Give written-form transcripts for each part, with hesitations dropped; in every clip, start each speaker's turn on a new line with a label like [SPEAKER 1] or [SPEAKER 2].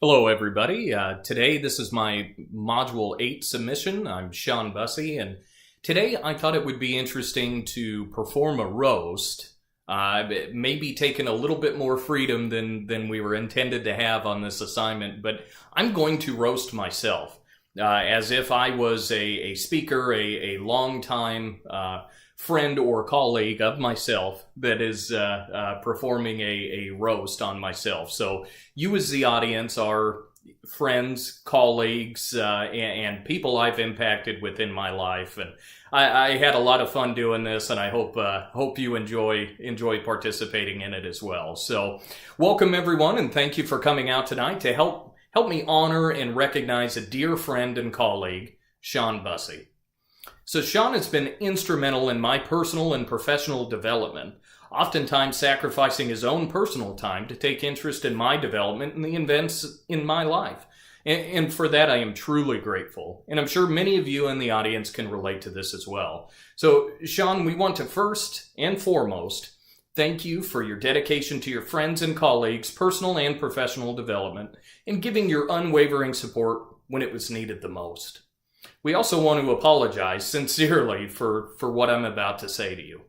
[SPEAKER 1] Hello, everybody. Today, this is my Module 8 submission. I'm Sean Bussey, and today I thought it would be interesting to perform a roast. Maybe taking a little bit more freedom than we were intended to have on this assignment, but I'm going to roast myself as if I was a speaker, a longtime friend or colleague of myself that is performing a roast on myself. So you as the audience are friends, colleagues, and people I've impacted within my life. And I had a lot of fun doing this, and I hope you enjoy participating in it as well. So welcome everyone, and thank you for coming out tonight to help me honor and recognize a dear friend and colleague, Sean Bussey. So Sean has been instrumental in my personal and professional development, oftentimes sacrificing his own personal time to take interest in my development and the events in my life. And for that, I am truly grateful. And I'm sure many of you in the audience can relate to this as well. So Sean, we want to first and foremost thank you for your dedication to your friends and colleagues' personal and professional development and giving your unwavering support when it was needed the most. We also want to apologize sincerely for what I'm about to say to you.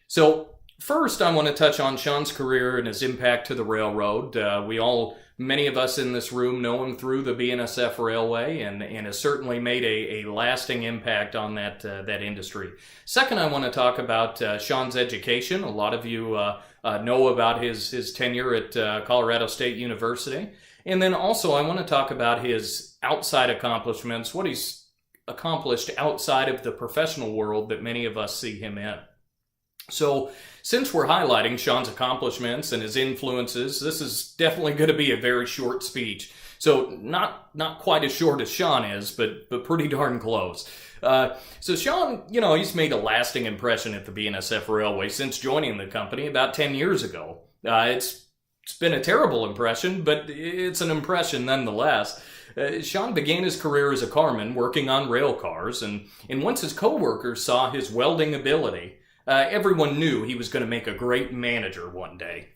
[SPEAKER 1] So first, I want to touch on Sean's career and his impact to the railroad. Many of us in this room know him through the BNSF Railway and has certainly made a lasting impact on that industry. Second, I want to talk about Sean's education. A lot of you know about his tenure at Colorado State University. And then also I want to talk about his outside accomplishments, what he's accomplished outside of the professional world that many of us see him in. So since we're highlighting Sean's accomplishments and his influences, this is definitely going to be a very short speech. So not quite as short as Sean is, but pretty darn close. So Sean, he's made a lasting impression at the BNSF Railway since joining the company about 10 years ago. It's been a terrible impression, but it's an impression nonetheless. Sean began his career as a carman working on rail cars, and once his co-workers saw his welding ability, everyone knew he was going to make a great manager one day.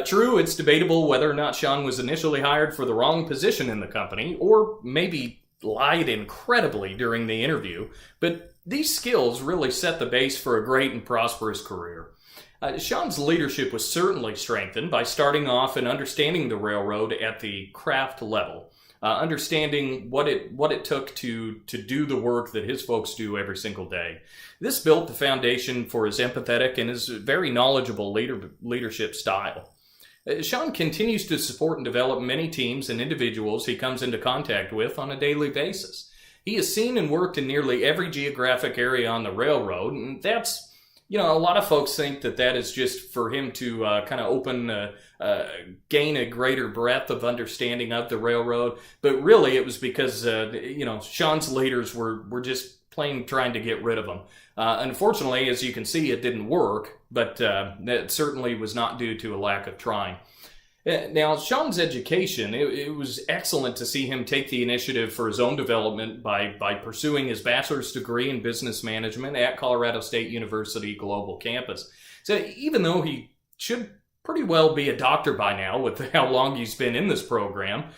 [SPEAKER 1] True, it's debatable whether or not Sean was initially hired for the wrong position in the company, or maybe lied incredibly during the interview, but these skills really set the base for a great and prosperous career. Sean's leadership was certainly strengthened by starting off and understanding the railroad at the craft level, understanding what it took to do the work that his folks do every single day. This built the foundation for his empathetic and his very knowledgeable leadership style. Sean continues to support and develop many teams and individuals he comes into contact with on a daily basis. He has seen and worked in nearly every geographic area on the railroad, and that's a lot of folks think that is just for him to kind of gain a greater breadth of understanding of the railroad. But really, it was because, Sean's leaders were just plain trying to get rid of him. Unfortunately, as you can see, it didn't work, but that certainly was not due to a lack of trying. Now, Sean's education, it was excellent to see him take the initiative for his own development by pursuing his bachelor's degree in business management at Colorado State University Global Campus. So even though he should pretty well be a doctor by now with how long he's been in this program,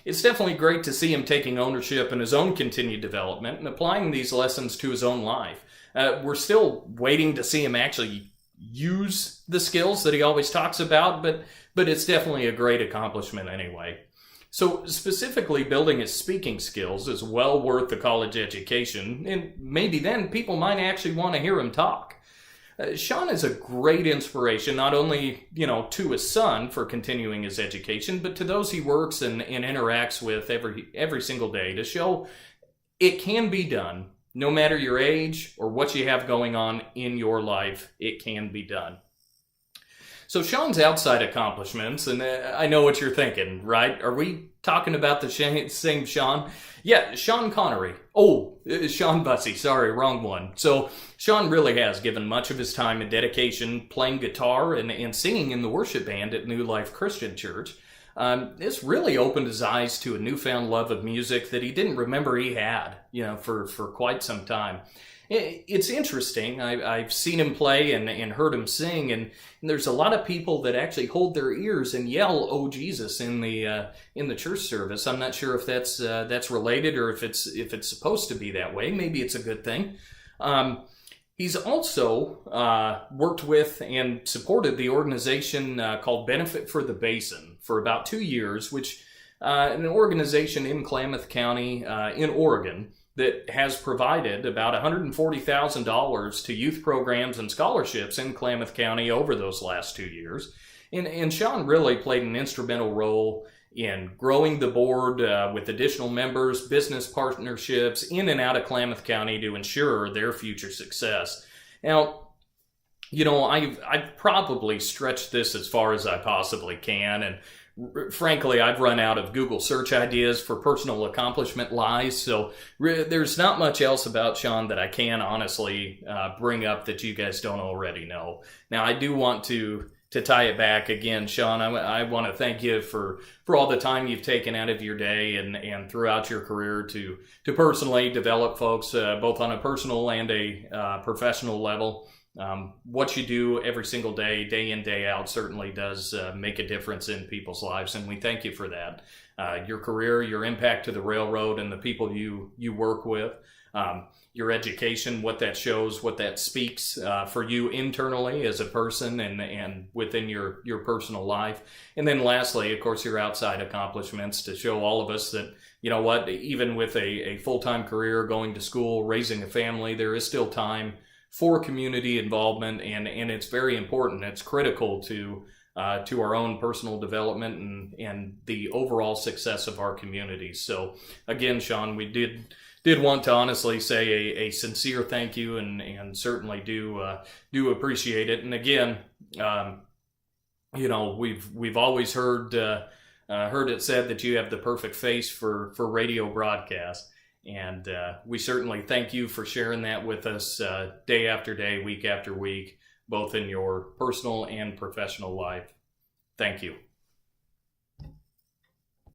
[SPEAKER 1] it's definitely great to see him taking ownership in his own continued development and applying these lessons to his own life. We're still waiting to see him actually use the skills that he always talks about, but it's definitely a great accomplishment anyway. So specifically, building his speaking skills is well worth the college education, and maybe then people might actually want to hear him talk. Sean is a great inspiration, not only, to his son for continuing his education, but to those he works and interacts with every single day to show it can be done. No matter your age or what you have going on in your life, it can be done. So Sean's outside accomplishments, and I know what you're thinking, right? Are we talking about the same Sean? Yeah, Sean Connery. Oh, Sean Bussey. Sorry, wrong one. So Sean really has given much of his time and dedication playing guitar and singing in the worship band at New Life Christian Church. This really opened his eyes to a newfound love of music that he didn't remember he had, for quite some time. It's interesting. I've seen him play and heard him sing, and there's a lot of people that actually hold their ears and yell "Oh Jesus" in the church service. I'm not sure if that's related or if it's supposed to be that way. Maybe it's a good thing. He's also worked with and supported the organization called Benefit for the Basin for about 2 years, which an organization in Klamath County in Oregon that has provided about $140,000 to youth programs and scholarships in Klamath County over those last 2 years. And Sean really played an instrumental role in growing the board with additional members, business partnerships in and out of Klamath County to ensure their future success. Now, I've probably stretched this as far as I possibly can, and frankly, I've run out of Google search ideas for personal accomplishment lies, so there's not much else about Sean that I can honestly bring up that you guys don't already know. Now, I do want to tie it back again, Sean. I want to thank you for all the time you've taken out of your day and throughout your career to personally develop folks, both on a personal and a professional level. What you do every single day, day in, day out, certainly does make a difference in people's lives, and we thank you for that. Your career, your impact to the railroad and the people you work with, your education, what that shows, what that speaks for you internally as a person and within your personal life. And then lastly, of course, your outside accomplishments to show all of us that, you know what, even with a full-time career, going to school, raising a family, there is still time for community involvement, and it's very important. It's critical to our own personal development and the overall success of our community. So again, Sean, we did want to honestly say a sincere thank you, and certainly do appreciate it. And again, we've always heard it said that you have the perfect face for radio broadcast. And we certainly thank you for sharing that with us day after day, week after week, both in your personal and professional life. Thank you.